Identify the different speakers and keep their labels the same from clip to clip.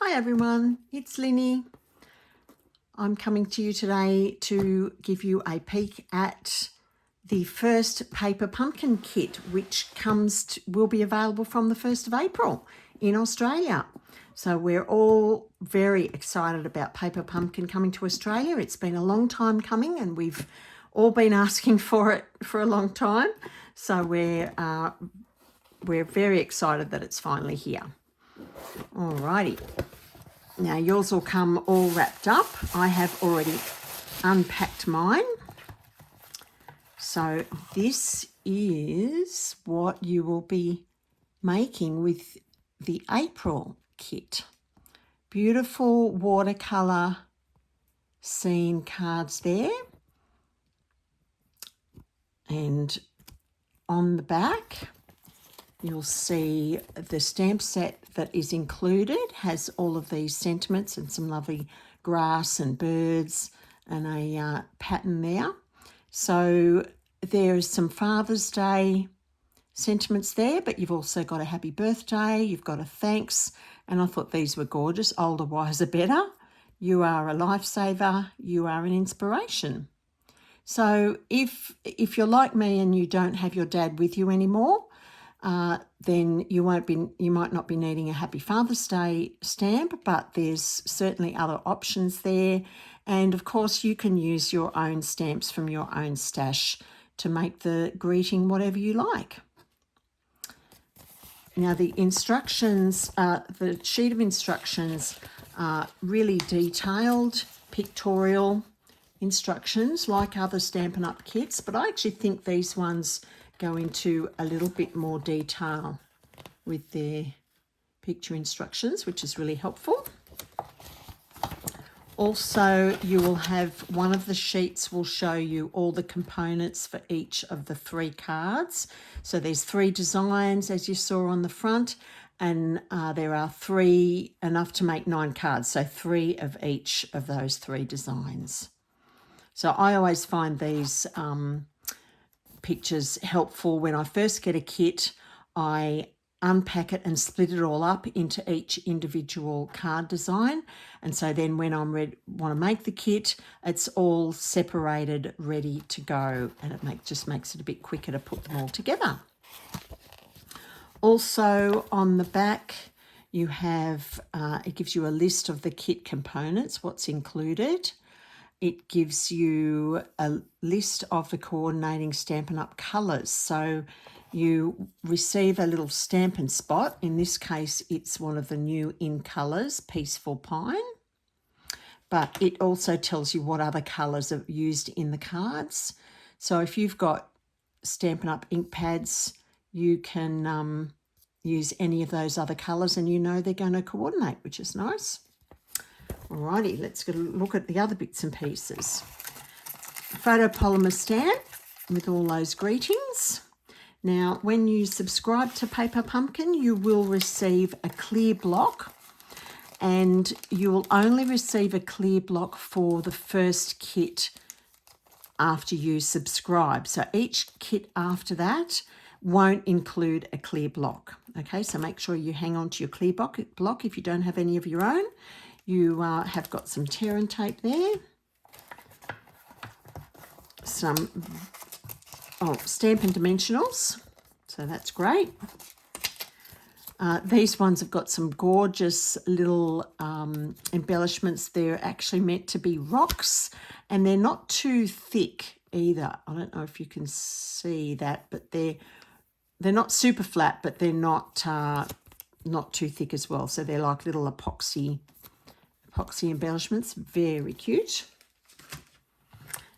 Speaker 1: Hi everyone, it's Linny. I'm coming to you today to give you a peek at the first paper pumpkin kit, which will be available from the 1st of April in Australia. So we're all very excited about paper pumpkin coming to Australia. It's been a long time coming and we've all been asking for it for a long time. So we're very excited that it's finally here. Alrighty. Now yours will come all wrapped up. I have already unpacked mine. So this is what you will be making with the April kit. Beautiful watercolour scene cards there. And on the back, you'll see the stamp set that is included has all of these sentiments and some lovely grass and birds and a pattern there. So there's some Father's Day sentiments there, but you've also got a happy birthday, you've got a thanks, and I thought these were gorgeous. Older, wiser, better. You are a lifesaver. You are an inspiration. So if you're like me and you don't have your dad with you anymore, then you might not be needing a Happy Father's Day stamp, but there's certainly other options there. And of course, you can use your own stamps from your own stash to make the greeting whatever you like. Now the instructions, the sheet of instructions are really detailed, pictorial instructions like other Stampin' Up! Kits, but I actually think these ones go into a little bit more detail with their picture instructions, which is really helpful. Also, you will have one of the sheets will show you all the components for each of the 3 cards. So there's 3 designs, as you saw on the front, and there are 3, enough to make 9 cards, so 3 of each of those 3 designs. So I always find these pictures helpful. When I first get a kit, I unpack it and split it all up into each individual card design, and so then when I'm want to make the kit, it's all separated, ready to go, and it just makes it a bit quicker to put them all together. Also on the back you have it gives you a list of the kit components, what's included. It gives you a list of the coordinating Stampin' Up! Colours. So you receive a little Stampin' Spot. In this case, it's one of the new in colours, Peaceful Pine. But it also tells you what other colours are used in the cards. So if you've got Stampin' Up! Ink pads, you can use any of those other colours and you know they're going to coordinate, which is nice. Alrighty, let's get a look at the other bits and pieces. Photopolymer stamp with all those greetings. Now, when you subscribe to Paper Pumpkin, you will receive a clear block, and you will only receive a clear block for the first kit after you subscribe. So each kit after that won't include a clear block. Okay, so make sure you hang on to your clear block if you don't have any of your own. You have got some tear and tape there, some Stampin' Dimensionals, so that's great. These ones have got some gorgeous little embellishments. They're actually meant to be rocks, and they're not too thick either. I don't know if you can see that, but they're not super flat, but they're not too thick as well. So they're like little epoxy embellishments, very cute.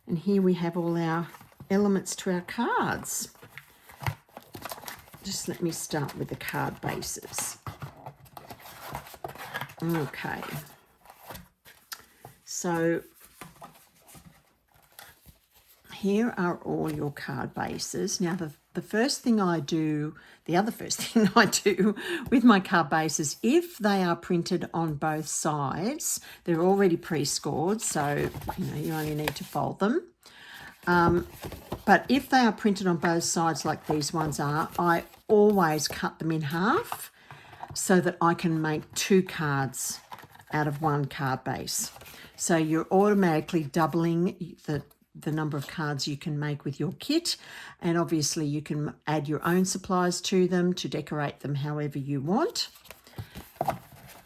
Speaker 1: And here we have all our elements to our cards. Just let me start with the card bases. Okay, so here are all your card bases. Now the first thing I do, the other first thing I do with my card bases, if they are printed on both sides, they're already pre-scored, so you only need to fold them. But if they are printed on both sides like these ones are, I always cut them in half so that I can make 2 cards out of one card base. So you're automatically doubling the number of cards you can make with your kit, and obviously you can add your own supplies to them to decorate them however you want.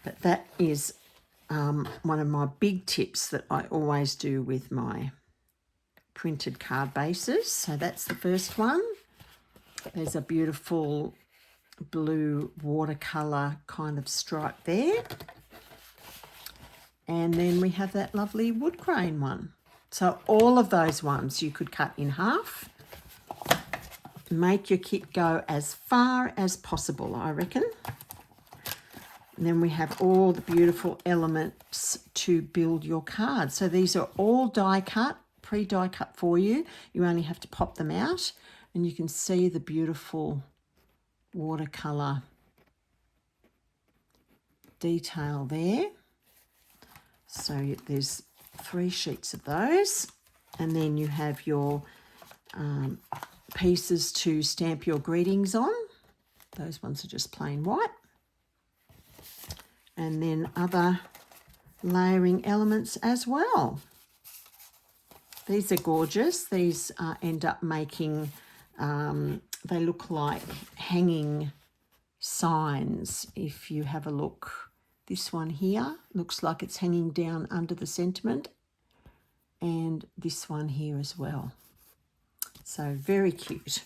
Speaker 1: But that is one of my big tips that I always do with my printed card bases. So that's the first one. There's a beautiful blue watercolor kind of stripe there. And then we have that lovely wood grain one. So all of those ones you could cut in half. Make your kit go as far as possible, I reckon. And then we have all the beautiful elements to build your card. So these are all die cut, pre-die cut for you. You only have to pop them out, and you can see the beautiful watercolor detail there. So there's 3 sheets of those, and then you have your pieces to stamp your greetings on. Those ones are just plain white. And then other layering elements as well. These are gorgeous. These end up making, they look like hanging signs. If you have a look, this one here looks like it's hanging down under the sentiment, and this one here as well. So very cute.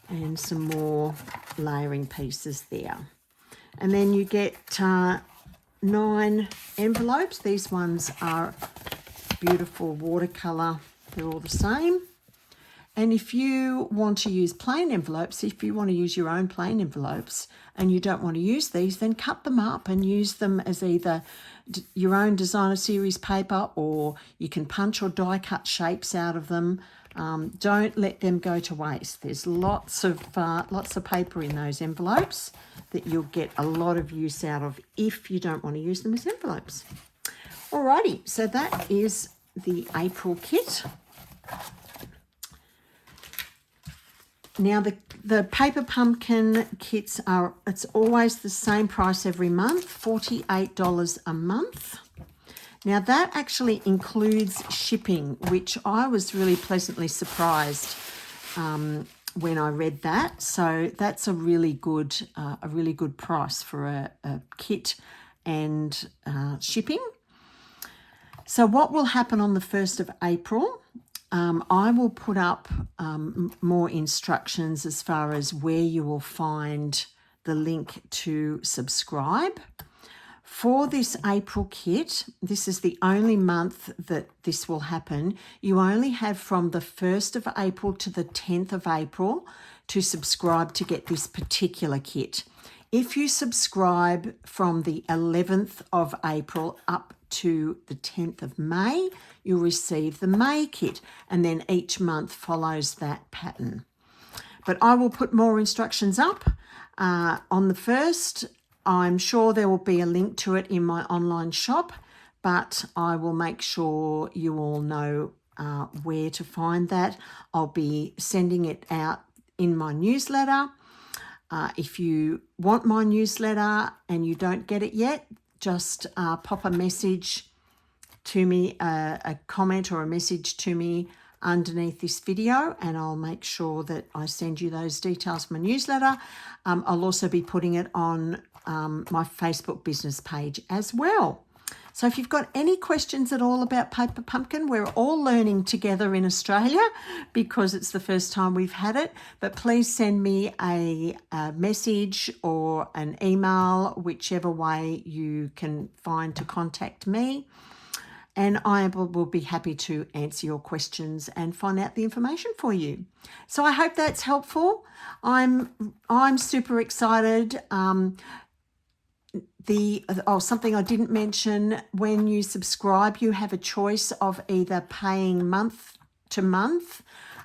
Speaker 1: And some more layering pieces there. And then you get 9 envelopes. These ones are beautiful watercolor. They're all the same. And if you want to use plain envelopes, if you want to use your own plain envelopes and you don't want to use these, then cut them up and use them as either your own designer series paper, or you can punch or die cut shapes out of them. Don't let them go to waste. There's lots of paper in those envelopes that you'll get a lot of use out of if you don't want to use them as envelopes. Alrighty, so that is the April kit. Now the paper pumpkin kits it's always the same price every month, $48 a month. Now that actually includes shipping, which I was really pleasantly surprised when I read that. So that's a really good price for a kit and shipping. So what will happen on the 1st of April? I will put up more instructions as far as where you will find the link to subscribe. For this April kit, this is the only month that this will happen. You only have from the 1st of April to the 10th of April to subscribe to get this particular kit. If you subscribe from the 11th of April up to the 10th of May, you'll receive the May kit, and then each month follows that pattern. But I will put more instructions up on the 1st. I'm sure there will be a link to it in my online shop, but I will make sure you all know where to find that. I'll be sending it out in my newsletter. If you want my newsletter and you don't get it yet, just pop a message to me, a comment or a message to me underneath this video, and I'll make sure that I send you those details from my newsletter. I'll also be putting it on my Facebook business page as well. So if you've got any questions at all about Paper Pumpkin, we're all learning together in Australia because it's the first time we've had it. But please send me a message or an email, whichever way you can find to contact me. And I will be happy to answer your questions and find out the information for you. So I hope that's helpful. I'm super excited. Something I didn't mention, when you subscribe, you have a choice of either paying month to month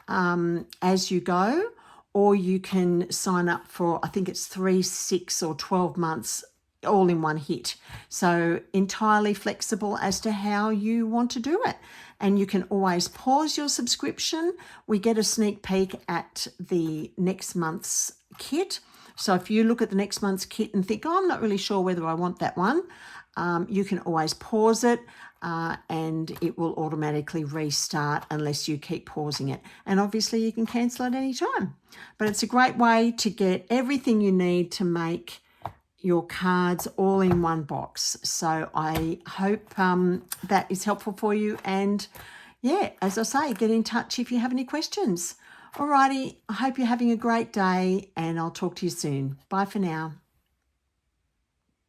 Speaker 1: as you go, or you can sign up for, I think it's 3, 6 or 12 months all in one hit. So entirely flexible as to how you want to do it. And you can always pause your subscription. We get a sneak peek at the next month's kit. So if you look at the next month's kit and think, oh, I'm not really sure whether I want that one, You can always pause it and it will automatically restart unless you keep pausing it. And obviously you can cancel at any time. But it's a great way to get everything you need to make your cards all in one box. So I hope that is helpful for you. And yeah, as I say, get in touch if you have any questions. Alrighty, I hope you're having a great day and I'll talk to you soon. Bye for now.